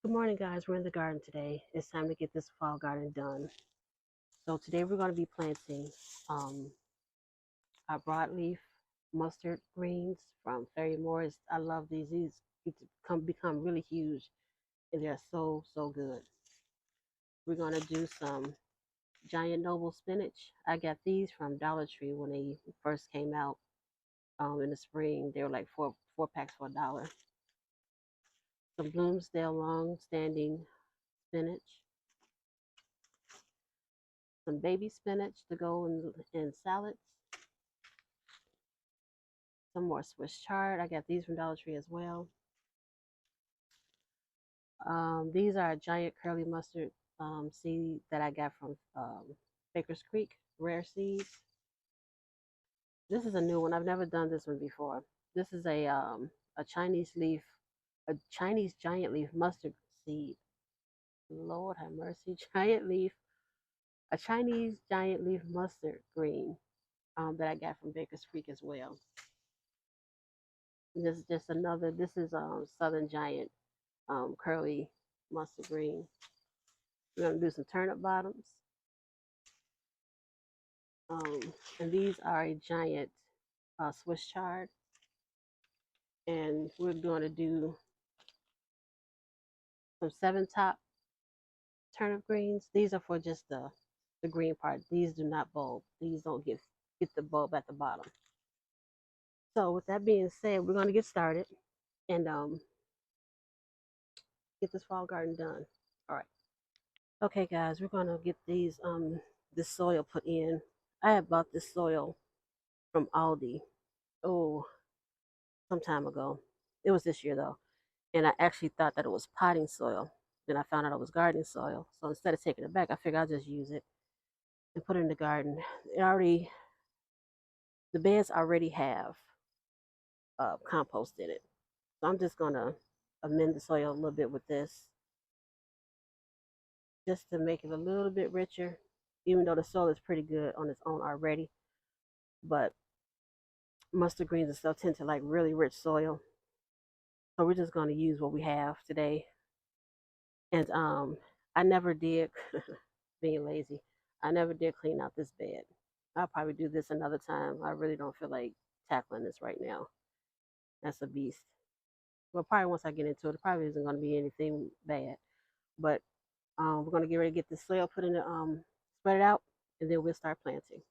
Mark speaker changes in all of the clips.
Speaker 1: Good morning, guys. We're in the garden today. It's time to get this fall garden done. So today we're going to be planting um, our broadleaf mustard greens from Fairy Moore's. I love these. These become really huge, and they're so good. We're going to do some giant noble spinach. I got these from Dollar Tree when they first came out in the spring. They were like four packs for $1. Some Bloomsdale long standing spinach, some baby spinach to go in salads, some more Swiss chard. I got these from Dollar Tree as well. These are giant curly mustard seed that I got from Baker's Creek, rare seeds. This is a new one. I've never done this one before. This is a Chinese leaf, a Chinese giant leaf mustard seed. Lord have mercy, giant leaf, a Chinese giant leaf mustard green that I got from Baker's Creek as well. This is just another. This is Southern Giant curly mustard green. We're gonna do some turnip bottoms, um, and these are a giant Swiss chard. And we're going to do some seven top turnip greens. These are for just the green part. These do not bulb. These don't get the bulb at the bottom. So with that being said, we're going to get started and get this fall garden done. All right. Okay, guys, we're gonna get this soil put in. I had bought this soil from Aldi. Oh, some time ago. It was this year though, and I actually thought that it was potting soil. Then I found out it was gardening soil. So instead of taking it back, I figured I'll just use it and put it in the garden. The beds already have compost in it. So I'm just gonna amend the soil a little bit with this, just to make it a little bit richer. Even though the soil is pretty good on its own already, but mustard greens and stuff tend to like really rich soil. So we're just gonna use what we have today. And I never did, being lazy, I never did clean out this bed. I'll probably do this another time. I really don't feel like tackling this right now. That's a beast. Well, probably once I get into it, it probably isn't going to be anything bad. But we're going to get ready to get the soil put in the, spread it out, and then we'll start planting.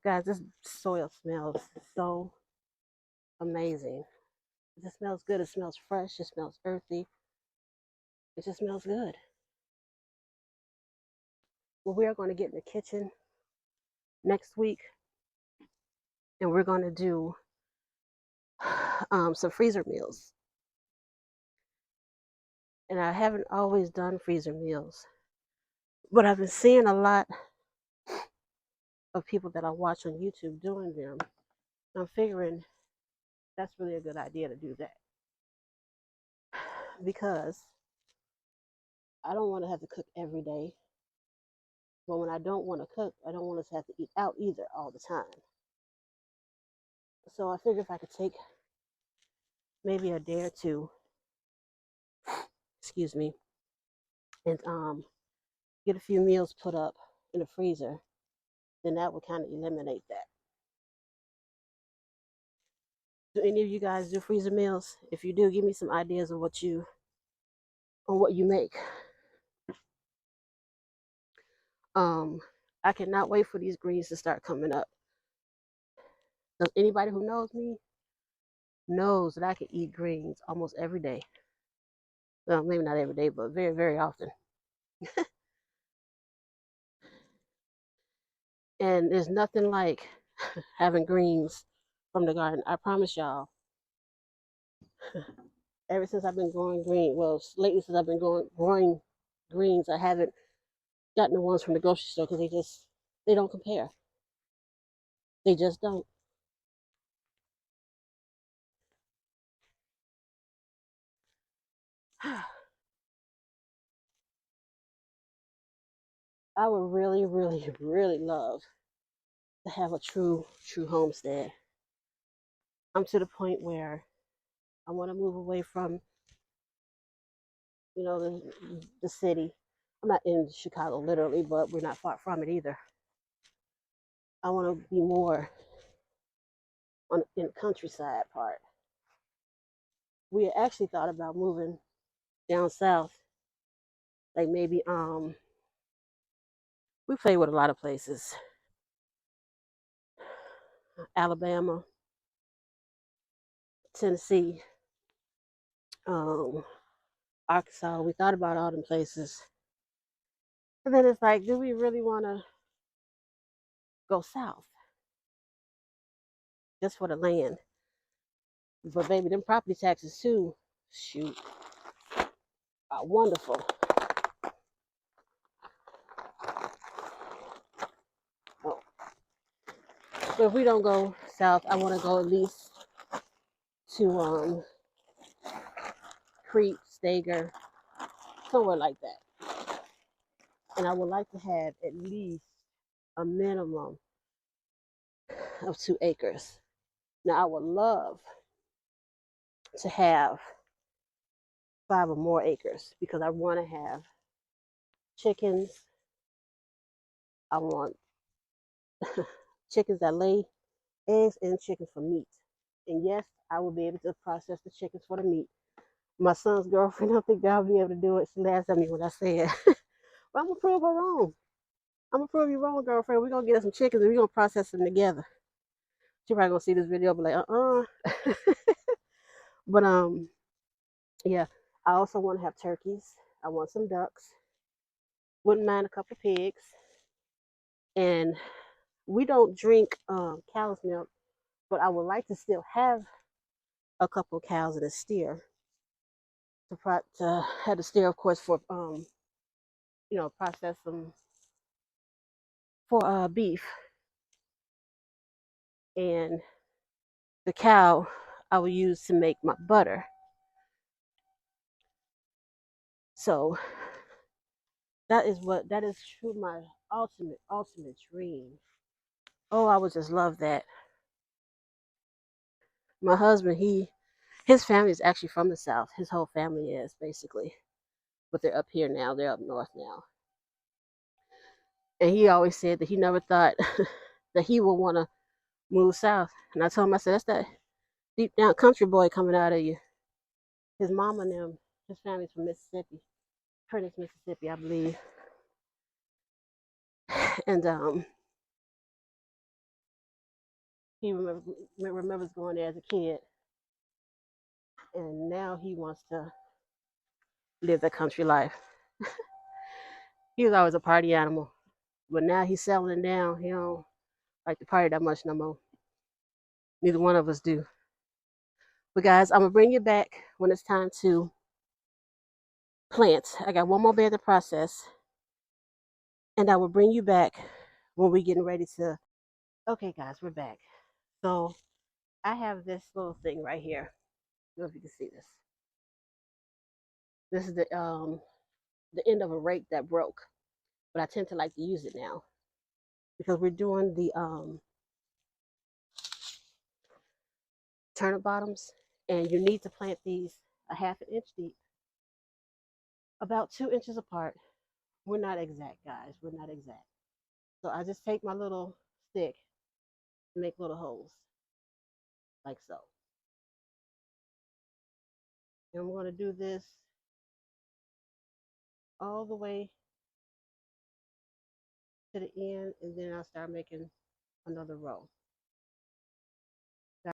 Speaker 1: Guys, this soil smells so amazing. It just smells good. It smells fresh. It smells earthy. It just smells good. Well, we are going to get in the kitchen next week, and we're going to do some freezer meals. And I haven't always done freezer meals, but I've been seeing a lot of people that I watch on YouTube doing them. I'm figuring that's really a good idea to do that because I don't want to have to cook every day. But when I don't want to cook, I don't want us to have to eat out either all the time. So I figured if I could take maybe a day or two, excuse me, and get a few meals put up in the freezer, then that would kind of eliminate that. Do any of you guys do freezer meals? If you do, give me some ideas of what you make. Um, I cannot wait for these greens to start coming up. Does anybody who knows me knows that I can eat greens almost every day. Well, maybe not every day, but very, very often. And there's nothing like having greens from the garden. I promise y'all. Ever since I've been growing well, lately since I've been growing greens, I haven't gotten the ones from the grocery store because they don't compare. They just don't. I would really, really, really love to have a true homestead. I'm to the point where I want to move away from, the city. I'm not in Chicago literally, but we're not far from it either. I want to be more in the countryside part. We had actually thought about moving down south, like maybe we play with a lot of places. Alabama, Tennessee, um, Arkansas. We thought about all them places. And then it's like, do we really want to go south just for the land? But baby, them property taxes too, shoot, are wonderful. Oh, but if we don't go south, I want to go at least to Crete, Stager, somewhere like that. And I would like to have at least a minimum of 2 acres. Now, I would love to have 5 or more acres because I want to have chickens. I want chickens that lay eggs and chickens for meat. And yes, I will be able to process the chickens for the meat. My son's girlfriend don't think that I'll be able to do it. She laughs at me when I say it. But I'm gonna prove her wrong. I'm gonna prove you wrong, girlfriend. We're gonna get us some chickens and we're gonna process them together. She probably gonna see this video and be like, But yeah. I also want to have turkeys. I want some ducks. Wouldn't mind a couple pigs. And we don't drink cow's milk, but I would like to still have a couple of cows and a steer to have the steer, of course, for process them for beef, and the cow I will use to make my butter. So that is true my ultimate dream. Oh, I would just love that. My husband, his family is actually from the South. His whole family is basically, but they're up here now. They're up north now. And he always said that he never thought that he would want to move south. And I told him, I said, that's that deep down country boy coming out of you. His mom and them, his family's from Mississippi, Prentice, Mississippi, I believe. And he remembers going there as a kid, and now he wants to live the country life. He was always a party animal, but now he's settling down. He don't like to party that much no more. Neither one of us do. But guys, I'm gonna bring you back when it's time to plant. I got one more bed to process, and I will bring you back when we're getting ready to. Okay, guys, we're back. So I have this little thing right here. I don't know if you can see this. This is the end of a rake that broke, but I tend to like to use it now because we're doing the turnip bottoms, and you need to plant these a half an inch deep, about 2 inches apart. We're not exact, guys. We're not exact. So I just take my little stick and make little holes like so. And I'm going to do this all the way to the end, and then I'll start making another row. And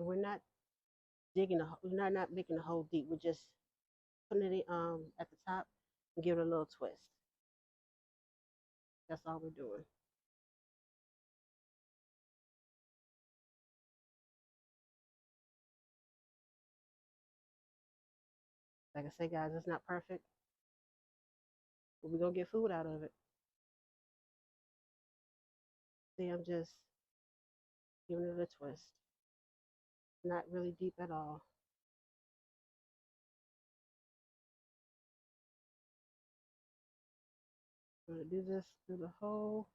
Speaker 1: we're not we're not making a hole deep. We're just putting it at the top and give it a little twist. That's all we're doing. Like I say, guys, it's not perfect, but we're gonna get food out of it. See, I'm just giving it a twist. Not really deep at all. I'm going to do this through the whole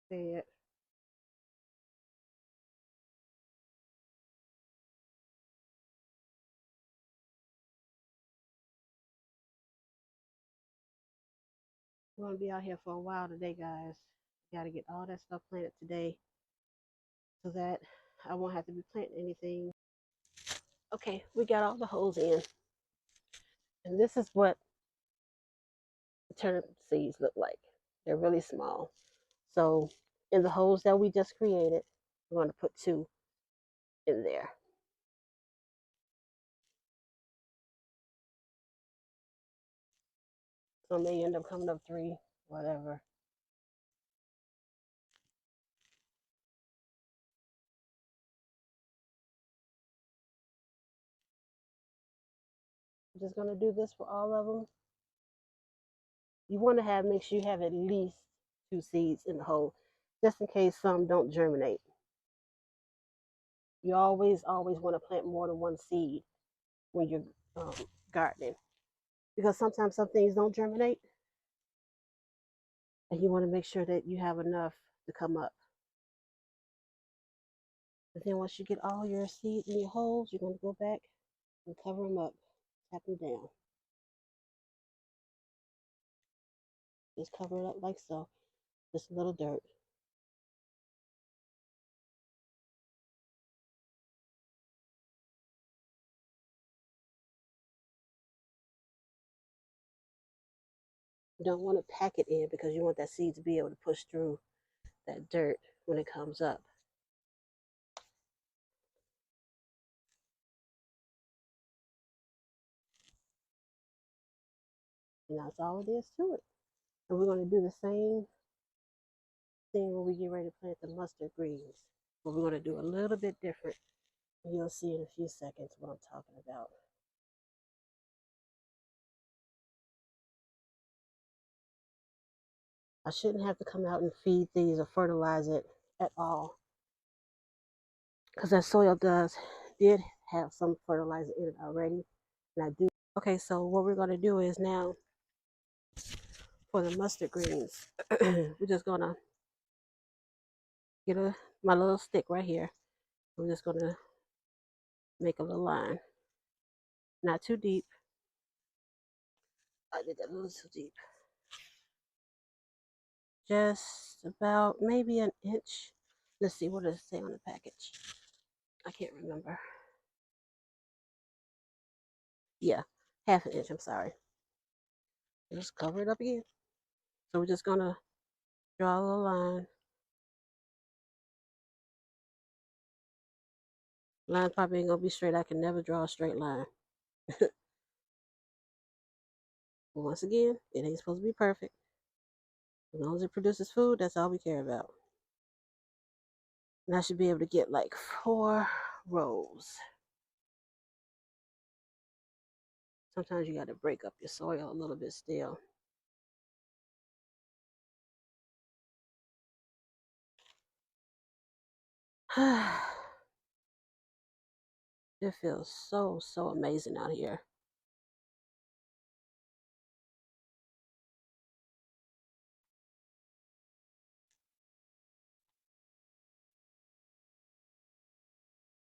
Speaker 1: bed. We're going to be out here for a while today, guys. Got to get all that stuff planted today so that I won't have to be planting anything. Okay, we got all the holes in. And this is what the turnip seeds look like. They're really small. So in the holes that we just created, we're going to put 2 in there. So it may end up coming up 3, whatever. I'm just going to do this for all of them. You want to make sure you have at least 2 seeds in the hole, just in case some don't germinate. You always want to plant more than 1 seed when you're gardening, because sometimes some things don't germinate, and you want to make sure that you have enough to come up. But then once you get all your seeds in your holes, you're going to go back and cover them up, tap them down. Just cover it up like so, just a little dirt. You don't want to pack it in because you want that seed to be able to push through that dirt when it comes up. And that's all it is to it. And we're going to do the same thing when we get ready to plant the mustard greens. But we're going to do a little bit different. You'll see in a few seconds what I'm talking about. I shouldn't have to come out and feed these or fertilize it at all, because that soil did have some fertilizer in it already, and I do. Okay, so what we're going to do is now for the mustard greens, we're just going to get my little stick right here. I'm just going to make a little line, not too deep. I did that a little too deep. Just about maybe an inch. Let's see, what does it say on the package? I can't remember. Yeah, half an inch, I'm sorry. Just cover it up again. So we're just gonna draw a little line. Line probably ain't gonna be straight. I can never draw a straight line. But once again, it ain't supposed to be perfect. As long as it produces food, that's all we care about. And I should be able to get like 4 rows. Sometimes you gotta break up your soil a little bit still. It feels so amazing out here.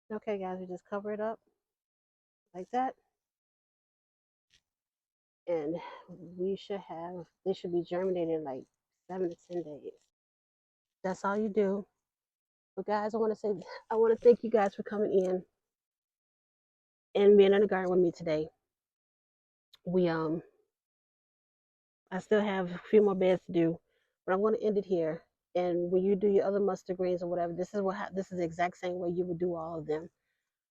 Speaker 1: Okay, guys, we just cover it up like that. And they should be germinating in like 7 to 10 days. That's all you do. But guys, I want to thank you guys for coming in and being in the garden with me today. We I still have a few more beds to do, but I'm going to end it here. And when you do your other mustard greens or whatever, this is the exact same way you would do all of them.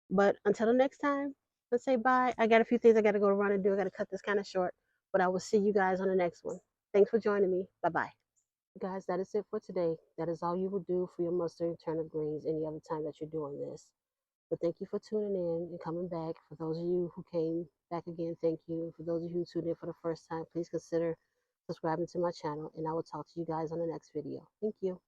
Speaker 1: But until the next time, let's say bye. I got a few things I got to go run and do. I got to cut this kind of short, but I will see you guys on the next one. Thanks for joining me. Bye bye. Guys, that is it for today. That is all you will do for your mustard and turnip greens any other time that you're doing this. But thank you for tuning in and coming back. For those of you who came back again, thank you. For those of you who tuned in for the first time, please consider subscribing to my channel, and I will talk to you guys on the next video. Thank you.